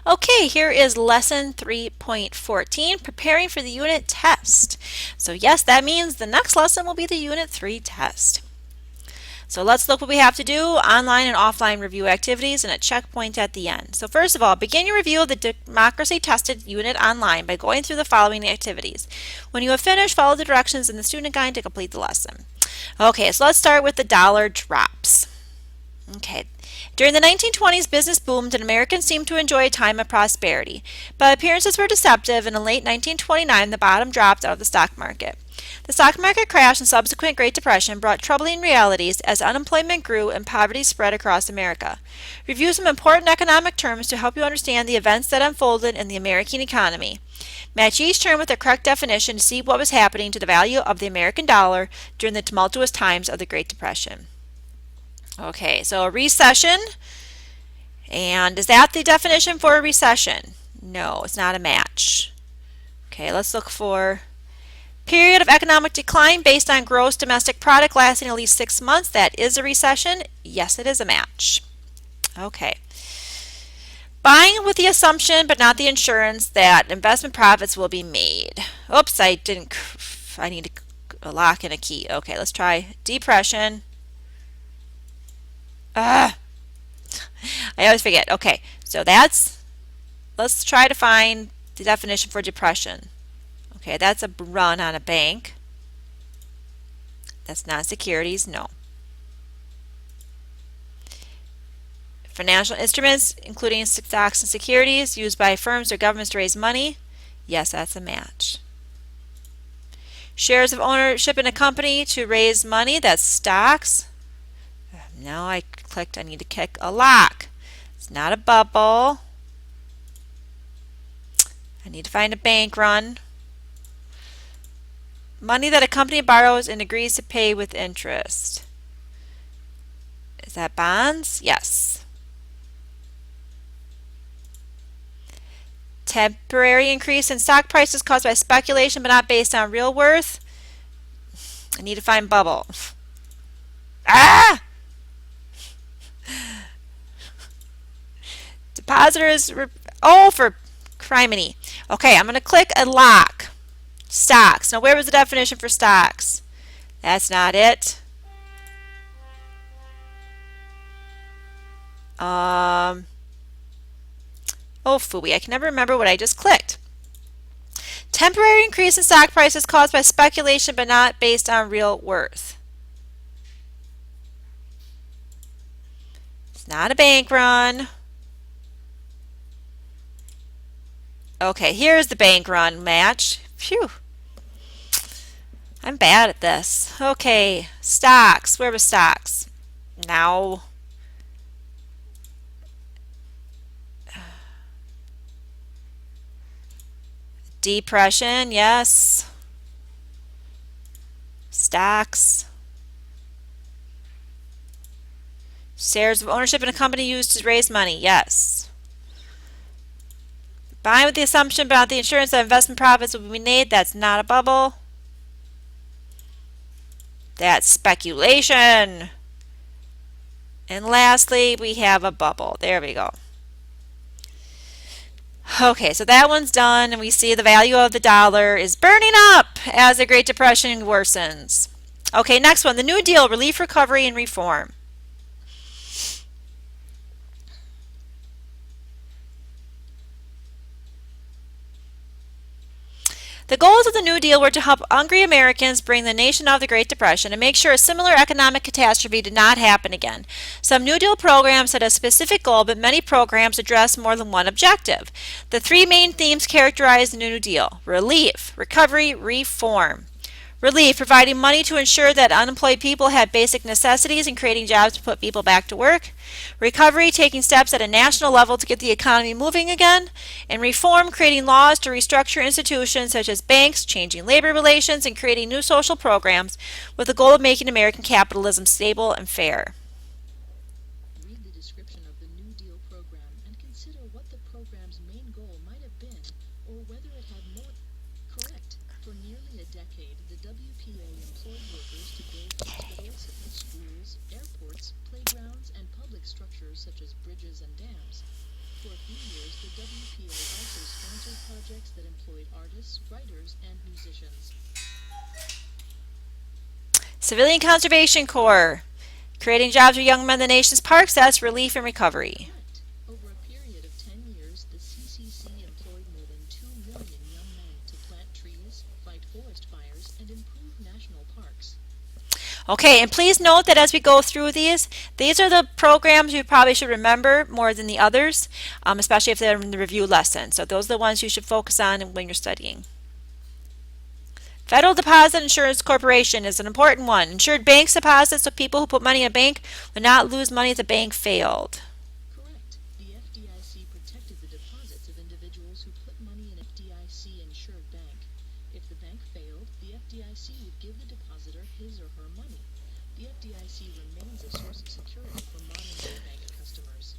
Okay, here is lesson 3.14, preparing for the unit test. So yes, that means the next lesson will be the unit 3 test. So let's look what we have to do, online and offline review activities and a checkpoint at the end. So first of all, begin your review of the democracy tested unit online by going through the following activities. When you have finished, follow the directions in the student guide to complete the lesson. Okay, so let's start with the dollar drops. Okay. During the 1920s, business boomed and Americans seemed to enjoy a time of prosperity. But appearances were deceptive, and in late 1929, the bottom dropped out of the stock market. The stock market crash and subsequent Great Depression brought troubling realities as unemployment grew and poverty spread across America. Review some important economic terms to help you understand the events that unfolded in the American economy. Match each term with the correct definition to see what was happening to the value of the American dollar during the tumultuous times of the Great Depression. Okay, so a recession, and is that the definition for a recession? No, it's not a match. Okay, let's look for period of economic decline based on gross domestic product lasting at least 6 months. That is a recession. Yes, it is a match. Okay. Buying with the assumption but not the insurance that investment profits will be made. Oops, I need a lock and a key. Okay, let's try depression. I always forget. Okay, so let's try to find the definition for depression. Okay, that's a run on a bank. That's not securities, no. Financial instruments, including stocks and securities, used by firms or governments to raise money. Yes, that's a match. Shares of ownership in a company to raise money, that's stocks. Now I need to kick a lock. It's not a bubble. I need to find a bank run. Money that a company borrows and agrees to pay with interest. Is that bonds? Yes. Temporary increase in stock prices caused by speculation but not based on real worth. I need to find bubble. Ah! Depositors, for criminy. Okay, I'm going to click a lock. Stocks. Now, where was the definition for stocks? That's not it. Oh, phooey. I can never remember what I just clicked. Temporary increase in stock prices caused by speculation but not based on real worth. It's not a bank run. Okay, here's the bank run match. Phew. I'm bad at this. Okay, stocks. Where was stocks? Now. Depression, yes. Stocks. Shares of ownership in a company used to raise money, yes. Buying with the assumption about the insurance that investment profits will be made, that's not a bubble. That's speculation. And lastly, we have a bubble. There we go. Okay, so that one's done, and we see the value of the dollar is burning up as the Great Depression worsens. Okay, next one, the New Deal, relief, recovery, and reform. The goals of the New Deal were to help hungry Americans bring the nation out of the Great Depression and make sure a similar economic catastrophe did not happen again. Some New Deal programs had a specific goal, but many programs addressed more than one objective. The three main themes characterize the New Deal: relief, recovery, reform. Relief, providing money to ensure that unemployed people had basic necessities and creating jobs to put people back to work. Recovery, taking steps at a national level to get the economy moving again. And reform, creating laws to restructure institutions such as banks, changing labor relations, and creating new social programs with the goal of making American capitalism stable and fair. Read the description of the New Deal program and consider what the program's main goal might have been, or whether it had more. Correct. For nearly a decade, the WPA employed workers to build hospitals, schools, airports, playgrounds, and public structures such as bridges and dams. For a few years, the WPA also sponsored projects that employed artists, writers, and musicians. Civilian Conservation Corps, creating jobs for young men in the nation's parks, that's relief and recovery. Correct. Over a period of 10 years, the CCC employed more than 2 million young men to plant trees, fight forest fires, and improve national parks. Okay, and please note that as we go through these are the programs you probably should remember more than the others, especially if they're in the review lesson. So those are the ones you should focus on when you're studying. Federal Deposit Insurance Corporation is an important one. Insured banks deposits, so people who put money in a bank would not lose money if the bank failed. Correct. The FDIC protected the deposits of individuals who put money in an FDIC-insured bank. If the bank failed, the FDIC would give the depositor his or her money. The FDIC remains a source of security for modern-day bank customers.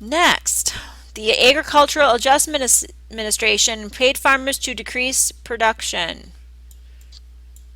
Next, the Agricultural Adjustment Administration paid farmers to decrease production.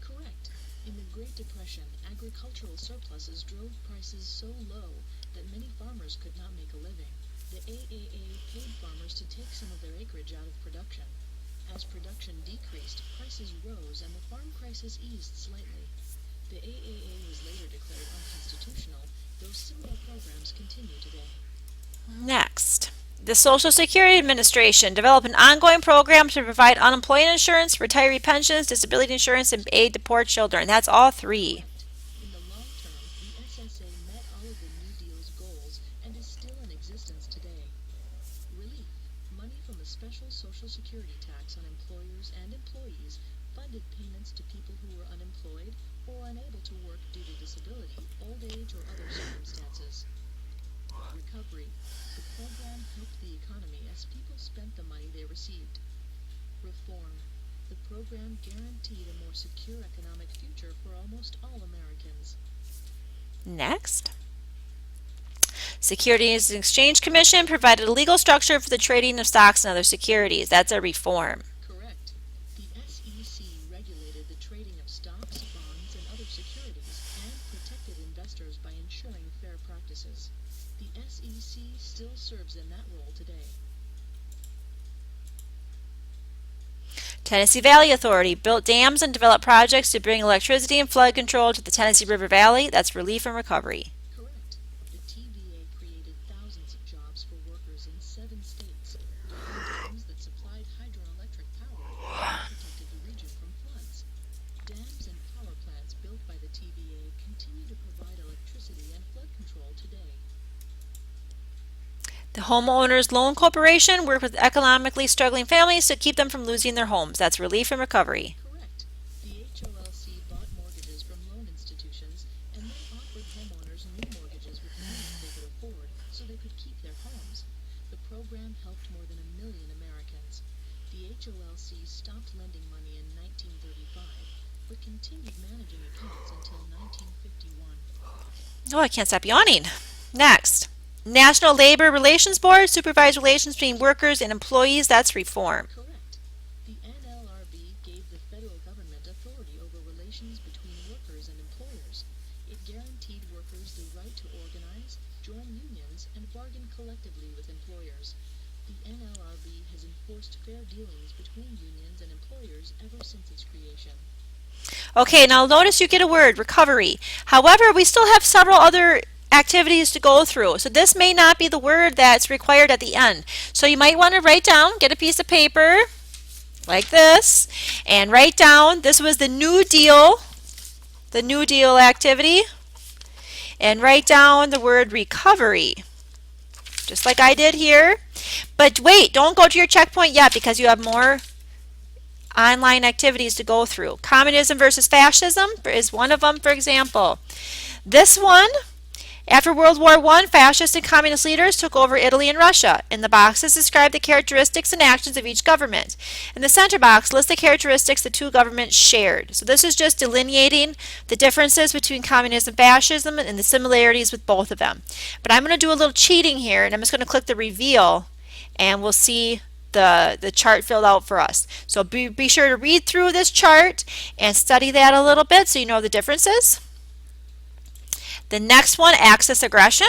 Correct. In the Great Depression, agricultural surpluses drove prices so low that many farmers could not make a living. The AAA paid farmers to take some of their acreage out of production. As production decreased, prices rose and the farm crisis eased slightly. The AAA was later declared unconstitutional, though similar programs continue today. Next, the Social Security Administration developed an ongoing program to provide unemployment insurance, retiree pensions, disability insurance, and aid to poor children. That's all three. In the long term, the SSA met all of the New Deal's goals and is still in existence today. Relief, money from the special Social Security tax on employers and employees, funded payments to people who were unemployed or unable to work due to disability, old age, or other circumstances. Recovery, the program helped the economy as people spent the money they received. Reform, the program guaranteed a more secure economic future for almost all Americans. Next, Securities and Exchange Commission provided a legal structure for the trading of stocks and other securities. That's a reform. Correct. The SEC regulated the trading of stocks, bonds, and other securities and protected investors by ensuring fair practices. The SEC still serves in that role today. Tennessee Valley Authority built dams and developed projects to bring electricity and flood control to the Tennessee River Valley. That's relief and recovery. Correct. The TVA created thousands of jobs for workers in 7 states, building dams that supplied hydroelectric power and protected the region from floods. Dams and power plants built by the TVA continue to provide electricity and flood control today. The Homeowners Loan Corporation worked with economically struggling families to keep them from losing their homes. That's relief and recovery. Correct. The HOLC bought mortgages from loan institutions and then offered homeowners new mortgages with payments they could afford so they could keep their homes. The program helped more than 1 million Americans. The HOLC stopped lending money in 1935, but continued managing accounts until 1951. Oh, I can't stop yawning. Next, National Labor Relations Board supervised relations between workers and employees. That's reform. Correct. The NLRB gave the federal government authority over relations between workers and employers. It guaranteed workers the right to organize, join unions, and bargain collectively with employers. The NLRB has enforced fair dealings between unions and employers ever since its creation. Okay, now notice you get a word, recovery. However, we still have several other activities to go through. So this may not be the word that's required at the end. So you might want to write down, get a piece of paper like this, and write down, this was the New Deal activity, and write down the word recovery, just like I did here. But wait, don't go to your checkpoint yet because you have more online activities to go through. Communism versus fascism is one of them, for example. This one, after World War I, fascist and communist leaders took over Italy and Russia. In the boxes describe the characteristics and actions of each government. In the center box, list the characteristics the two governments shared. So this is just delineating the differences between communism and fascism and the similarities with both of them. But I'm going to do a little cheating here, and I'm just going to click the reveal, and we'll see the chart filled out for us. So be sure to read through this chart and study that a little bit so you know the differences. The next one, Axis aggression.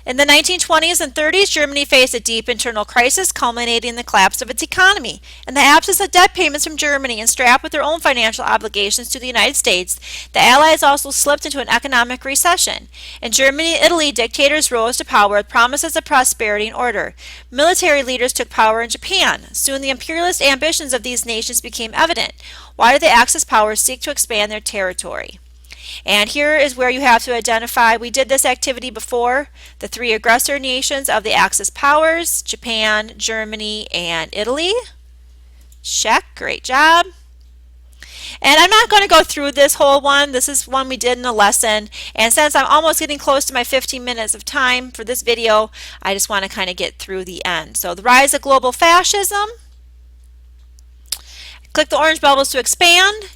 In the 1920s and 30s, Germany faced a deep internal crisis culminating in the collapse of its economy. In the absence of debt payments from Germany and strapped with their own financial obligations to the United States, the Allies also slipped into an economic recession. In Germany and Italy, dictators rose to power with promises of prosperity and order. Military leaders took power in Japan. Soon the imperialist ambitions of these nations became evident. Why did the Axis powers seek to expand their territory? And here is where you have to identify, we did this activity before, the three aggressor nations of the Axis powers, Japan, Germany, and Italy. Check, great job. And I'm not going to go through this whole one. This is one we did in a lesson. And since I'm almost getting close to my 15 minutes of time for this video, I just want to kind of get through the end. So the rise of global fascism. Click the orange bubbles to expand.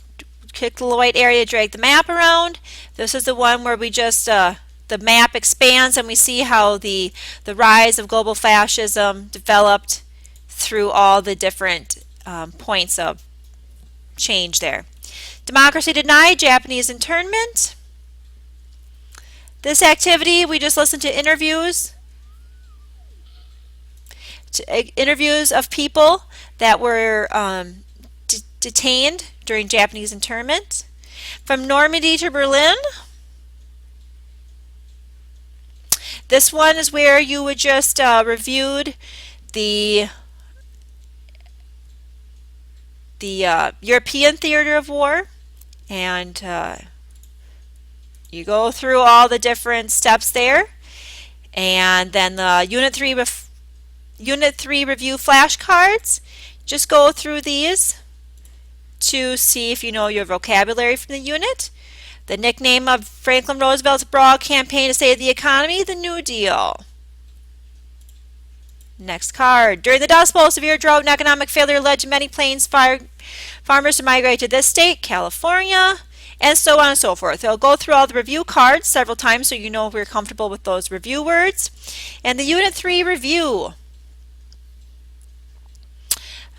Click the white area to drag the map around. This is the one where we just, the map expands and we see how the rise of global fascism developed through all the different points of change there. Democracy denied, Japanese internment. This activity, we just listened to interviews. Interviews of people that were detained during Japanese internment. From Normandy to Berlin. This one is where you would just reviewed the European theater of war, and you go through all the different steps there, and then the Unit 3 review flashcards. Just go through these to see if you know your vocabulary from the unit. The nickname of Franklin Roosevelt's broad campaign to save the economy, the New Deal. Next card. During the Dust Bowl, severe drought and economic failure led to many plains farmers to migrate to this state, California, and so on and so forth. I'll go through all the review cards several times so you know if we're comfortable with those review words. And the Unit 3 review.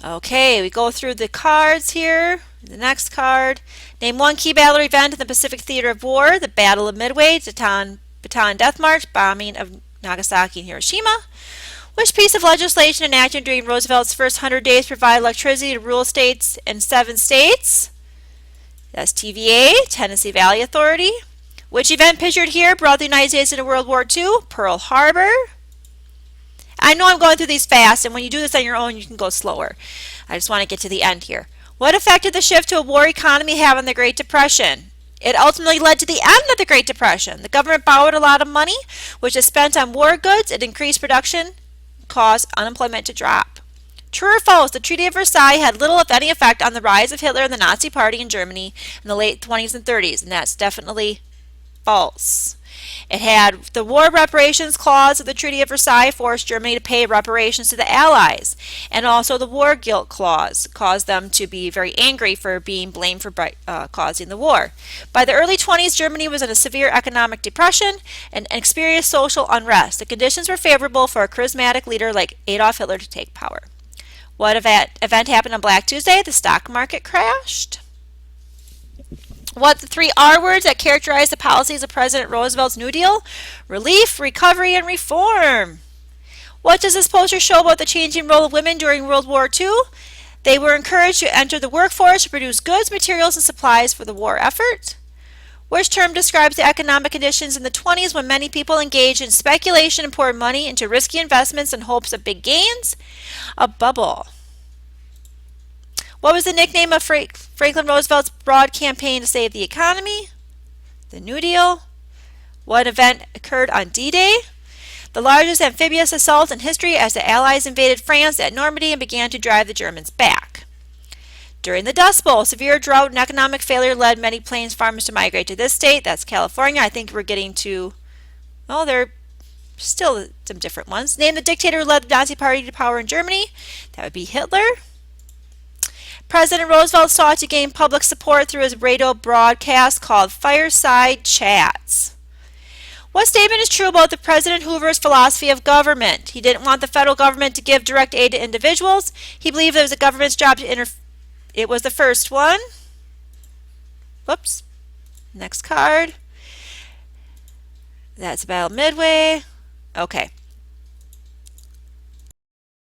Okay, we go through the cards here. The next card. Name one key battle event in the Pacific Theater of War. The Battle of Midway, Bataan Death March, bombing of Nagasaki and Hiroshima. Which piece of legislation enacted during Roosevelt's first 100 days provided electricity to rural states in 7 states? That's TVA, Tennessee Valley Authority. Which event pictured here brought the United States into World War II? Pearl Harbor. I know I'm going through these fast, and when you do this on your own, you can go slower. I just want to get to the end here. What effect did the shift to a war economy have on the Great Depression? It ultimately led to the end of the Great Depression. The government borrowed a lot of money, which is spent on war goods. It increased production, caused unemployment to drop. True or false, the Treaty of Versailles had little, if any, effect on the rise of Hitler and the Nazi Party in Germany in the late 20s and 30s, and that's definitely false. It had the War Reparations Clause of the Treaty of Versailles forced Germany to pay reparations to the Allies, and also the War Guilt Clause caused them to be very angry for being blamed for causing the war. By the early 20s, Germany was in a severe economic depression and experienced social unrest. The conditions were favorable for a charismatic leader like Adolf Hitler to take power. What event happened on Black Tuesday? The stock market crashed. What the 3 R words that characterize the policies of President Roosevelt's New Deal? Relief, recovery, and reform. What does this poster show about the changing role of women during World War II? They were encouraged to enter the workforce to produce goods, materials, and supplies for the war effort. Which term describes the economic conditions in the 20s when many people engaged in speculation and poured money into risky investments in hopes of big gains? A bubble. What was the nickname of Franklin Roosevelt's broad campaign to save the economy? The New Deal. What event occurred on D-Day? The largest amphibious assault in history as the Allies invaded France at Normandy and began to drive the Germans back. During the Dust Bowl, severe drought and economic failure led many plains farmers to migrate to this state. That's California. I think we're getting to, well, there are still some different ones. Name the dictator who led the Nazi Party to power in Germany. That would be Hitler. President Roosevelt sought to gain public support through his radio broadcast called Fireside Chats. What statement is true about the President Hoover's philosophy of government? He didn't want the federal government to give direct aid to individuals. He believed it was the government's job to interfere. It was the first one. Whoops. Next card. That's Battle Midway. Okay,